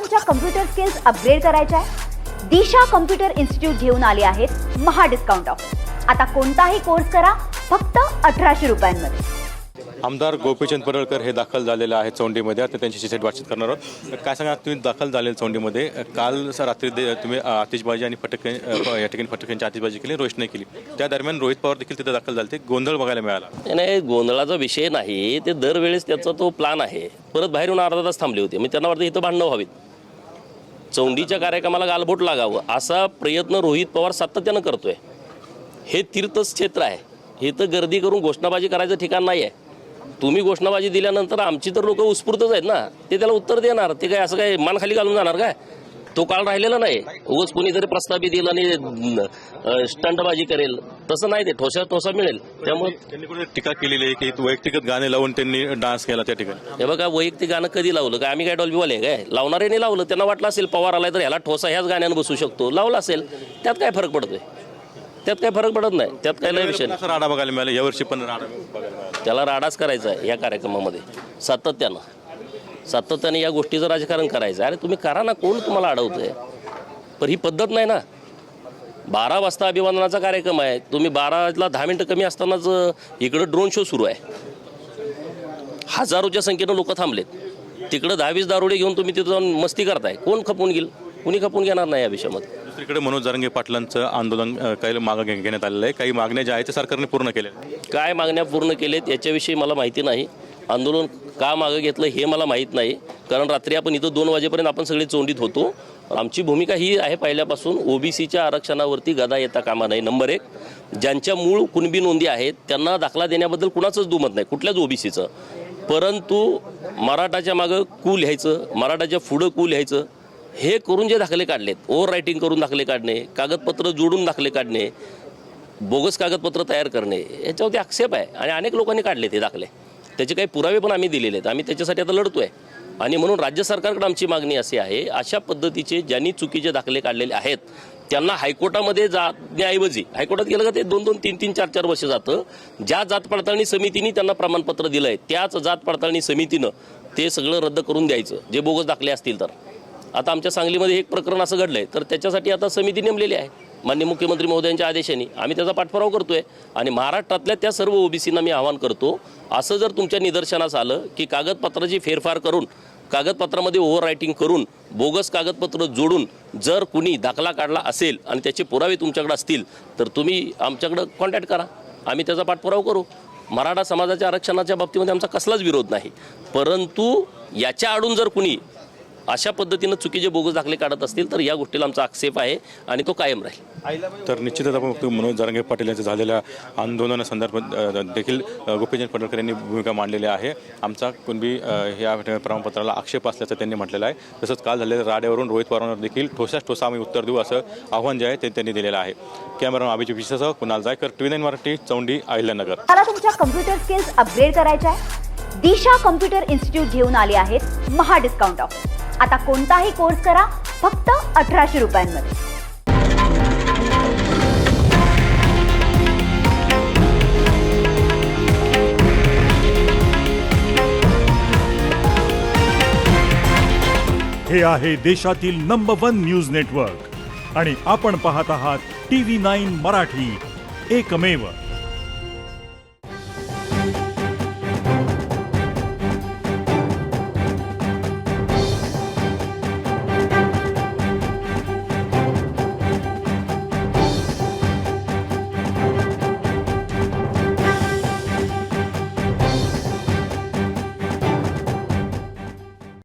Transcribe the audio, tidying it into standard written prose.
तुमच्या computer skills upgrade करायच्या आहे? दिशा कम्प्युटर इन्स्टिट्यूट घेऊन आले आहेत महा डिस्काउंट ऑफर. आता कोणताही कोर्स करा फक्त 1800 रुपयांमध्ये. आमदार गोपीचंद पडळकर हे दाखल झालेले आहेत चौंडीमध्ये. आता त्यांच्याशी थेट बातचीत करणार आहोत. काय सांगा, तुम्ही दाखल झालेले चौंडीमध्ये, काल रात्री तुम्ही आतिषबाजी आणि फटके या ठिकाणी फटक्यांची आतिषबाजी केली, रोषणाई केली. त्या दरम्यान रोहित पवार देखील तिथे दाखल झाले. गोंधळ बघायला मिळाला. नाही, गोंधळाचा विषय नाही. ते दरवेळेस त्याचा तो प्लान आहे. परत बाहेर येऊन अर्धा तास थांबले होते. मी त्यांना वाटतं इथं भांडणं व्हावीत, चौंडीच्या कार्यक्रमाला गालबोट लागावं असा प्रयत्न रोहित पवार सातत्यानं करतोय. हे तीर्थक्षेत्र आहे. हे तर गर्दी करून घोषणाबाजी करायचं ठिकाण नाही आहे. तुम्ही घोषणाबाजी दिल्यानंतर आमची तर लोक उत्स्फूर्तच आहेत ना, ते त्याला उत्तर देणार. ते काय असं काय मान खाली घालून जाणार काय? तो काळ राहिलेला नाही. उगाच कोणीतरी प्रस्तावित दिला आणि स्टंटबाजी करेल तसं नाही. ते ठोसा मिळेल. त्यामुळे त्यांनी कुठे टीका केलेली आहे की वैयक्तिक गाणे लावून त्यांनी डान्स केला त्या ठिकाणी. हे बघा, वैयक्तिक गाणं कधी लावलं काय? आम्ही काय डॉल्बीवाले काय? लावणाऱ्याने लावलं. त्यांना वाटलं असेल पवार आलाय तर ह्याला ठोसा ह्याच गाण्यानं बसू शकतो, लावला असेल. त्यात काय फरक पडतोय? त्यात काय फरक पडत नाही. त्यात काय नाही विषय. राडा बघायला मिळाला यावर्षी, पण राडा बघायला मिळाला. त्याला राडाच करायचा आहे या कार्यक्रमामध्ये. सातत्यानं या गोष्टीचं राजकारण करायचं. अरे तुम्ही करा ना, कोण तुम्हाला अडवतंय? पण ही पद्धत नाही ना. 12 वाजता अभिवादनाचा कार्यक्रम आहे, तुम्ही 12ला 10 मिनिटं कमी असतानाच इकडं ड्रोन शो सुरू आहे. हजारोच्या संख्येनं लोक थांबलेत. तिकडं 10-20 दारुडे घेऊन तुम्ही तिथं जाऊन मस्ती करताय. कोण खपून घेईल? कुणी खपून घेणार नाही या विषयामध्ये. दुसरीकडे मनोज जरांगे पाटलांचं आंदोलन काही मागं घेण्यात आलेलं आहे. काही मागण्या ज्या आहेत त्या सरकारने पूर्ण केल्या. काय मागण्या पूर्ण केलेत याच्याविषयी मला माहिती नाही. आंदोलन का मागं घेतलं हे मला माहीत नाही. कारण रात्री आपण इथं 2 वाजेपर्यंत आपण सगळे चोंडीत होतो. आमची भूमिका ही आहे पहिल्यापासून, ओबीसीच्या आरक्षणावरती गदा येता कामा नाही. नंबर 1, ज्यांच्या मूळ कुणबी नोंदी आहेत त्यांना दाखला देण्याबद्दल कुणाचंच दुमत नाही, कुठल्याच ओबीसीचं. परंतु मराठाच्या मागं कू लिहायचं, मराठाच्या पुढं कू लिहायचं, हे करून जे दाखले काढलेत, ओव्हर रायटिंग करून दाखले काढणे, कागदपत्र जोडून दाखले काढणे, बोगस कागदपत्र तयार करणे, याच्यावरती आक्षेप आहे. आणि अनेक लोकांनी काढले ते दाखले. त्याचे काही पुरावे पण आम्ही दिलेले आहेत. आम्ही त्याच्यासाठी आता लढतोय. आणि म्हणून राज्य सरकारकडे आमची मागणी अशी आहे, अशा पद्धतीचे ज्यांनी चुकीचे दाखले काढलेले आहेत त्यांना हायकोर्टामध्ये जाण्याऐवजी, हायकोर्टात गेलं का ते 2-2, 3-3, 4-4 वर्ष जातं. ज्या जात पडताळणी समितीने त्यांना प्रमाणपत्र दिलं आहे त्याच जात पडताळणी समितीनं ते सगळं रद्द करून द्यायचं, जे बोगस दाखले असतील तर. आता आमच्या सांगलीमध्ये एक प्रकरण असं घडलं आहे, तर त्याच्यासाठी आता समिती नेमलेली आहे माननीय मुख्यमंत्री महोदयांच्या आदेशाने. आम्ही त्याचा पाठपुरावा करतोय. आणि महाराष्ट्रातल्या त्या सर्व ओबीसींना मी आवाहन करतो, असं जर तुमच्या निदर्शनास आलं की कागदपत्राची फेरफार करून, कागदपत्रामध्ये ओव्हर रायटिंग करून, बोगस कागदपत्र जोडून जर कुणी दाखला काढला असेल आणि त्याचे पुरावे तुमच्याकडे असतील तर तुम्ही आमच्याकडं कॉन्टॅक्ट करा. आम्ही त्याचा पाठपुरावा करू. मराठा समाजाच्या आरक्षणाच्या बाबतीमध्ये आमचा कसलाच विरोध नाही. परंतु याच्या आडून जर कुणी अशा पद्धतीनं चुकीचे बोगस दाखले काढत असतील तर या गोष्टीला आमचा आक्षेप आहे आणि तो कायम राहील. तर निश्चितच आपण मनोज जरांगे पाटील यांच्या झालेल्या आंदोलनासंदर्भात देखील गोपीचंद पडळकर यांनी भूमिका मांडलेली आहे. आमचा कुणबी या प्रमाणपत्राला आक्षेप असल्याचं त्यांनी म्हटलेलं आहे. तसंच काल झालेल्या राड्यावरून रोहित पवारांवर देखील ठोसा आम्ही उत्तर देऊ असं आव्हान जे आहे ते त्यांनी दिलेलं आहे. कॅमेरा अभिजित विशेषसह कुणाल जायकर, TV9 मराठी, चौंडी, अहिल्यानगर. मला तुमच्या कम्प्युटर स्किल्स अपग्रेड करायच्या आहे? दिशा कम्प्युटर इन्स्टिट्यूट घेऊन आले आहेत महा डिस्काउंट ऑफर. आता कोणताही कोर्स करा फक्त 1800 रुपयांमध्ये. हे आहे देशातील नंबर 1 न्यूज नेटवर्क आणि आपण पाहत आहात TV9 मराठी, एकमेव.